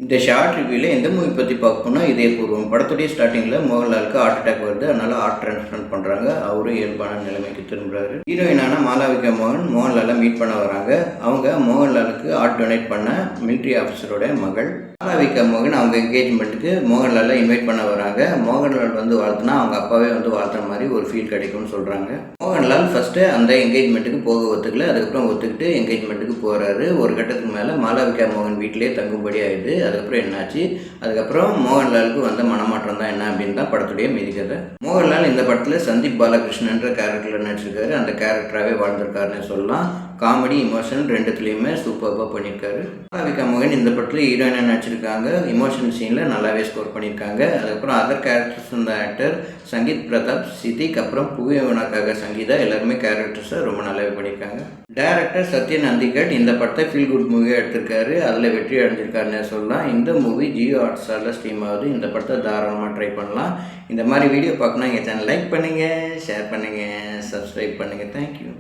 இந்த ஷார்ட் ரிவ்யூவில் எந்த மூவி பற்றி பார்க்கணும்னா இதயபூர்வம். படத்துடைய ஸ்டார்டிங்கில் மோகன்லாலுக்கு ஹார்ட் அட்டாக் வருது. அதனால் ஹார்ட் டிரான்ஸ்பிளான்ட் பண்ணுறாங்க. அவரும் இயல்பான நிலைமைக்கு திரும்புகிறாரு. ஹீரோயினான மாளவிகா மோகன் மோகன்லாலை மீட் பண்ண வராங்க. அவங்க மோகன்லாலுக்கு ஹார்ட் டொனேட் பண்ண மிலிட்ரி ஆஃபீஸரோட மகள். மாளவிகா மோகன் அவங்க என்கேஜ்மெண்ட்டுக்கு மோகன்லாலை இன்வைட் பண்ண வராங்க. மோகன்லால் வந்து வாழ்த்துனா அவங்க அப்பாவே வந்து வாழ்த்துற மாதிரி ஒரு ஃபீல் கிடைக்கும்னு சொல்கிறாங்க. மோகன்லால் ஃபஸ்ட்டு அந்த என்கேஜ்மெண்ட்டுக்கு போக ஒத்துக்கல. அதுக்கப்புறம் ஒத்துக்கிட்டு என்கேஜ்மெண்ட்டுக்கு போகிறாரு. ஒரு கட்டத்துக்கு மேலே மாளவிகா மோகன் வீட்டிலே தங்கும்படி ஆயிடுது. அதுக்கப்புறம் என்னாச்சு, அதுக்கப்புறம் மோகன்லாலுக்கு வந்த மனமாற்றம் தான் என்ன அப்படின்னு தான் படத்துடைய மீதி கதை. மோகன்லால் இந்த படத்தில் சந்தீப் பாலகிருஷ்ணன்ற கேரக்டரில் நடிச்சிருக்காரு. அந்த கேரக்டராகவே வாழ்ந்திருக்காருன்னு சொல்லலாம். காமெடி இமோஷன் ரெண்டுத்துலேயுமே சூப்பராக பண்ணியிருக்காரு. மாளவிகா மோகன் இந்த படத்தில் ஹீரோயினாக நடிச்சிருக்காங்க. இமோஷன் சீனில் நல்லாவே ஸ்கோர் பண்ணியிருக்காங்க. அதுக்கப்புறம் அதர் கேரக்டர்ஸ் இந்த ஆக்டர் சங்கீத் பிரதாப், சித்திக், அப்புறம் புவியவனாக்காக சங்கீதா எல்லாருமே கேரக்டர்ஸை ரொம்ப நல்லாவே பண்ணியிருக்காங்க. டைரக்டர் சத்யன் அந்திகட் இந்த படத்தை ஃபீல் குட் மூவியாக எடுத்திருக்காரு. அதில் வெற்றி அடைஞ்சிருக்காருன்னு சொல்லலாம். இந்த மூவி ஜியோ ஹாட்ஸ்டாரில் ஸ்ட்ரீம் ஆகுது. இந்த படத்தை தாராளமாக ட்ரை பண்ணலாம். இந்த மாதிரி வீடியோ பார்க்கணும் எங்கள் சேனல் லைக் பண்ணுங்கள், ஷேர் பண்ணுங்கள், சப்ஸ்கிரைப் பண்ணுங்கள். தேங்க்யூ.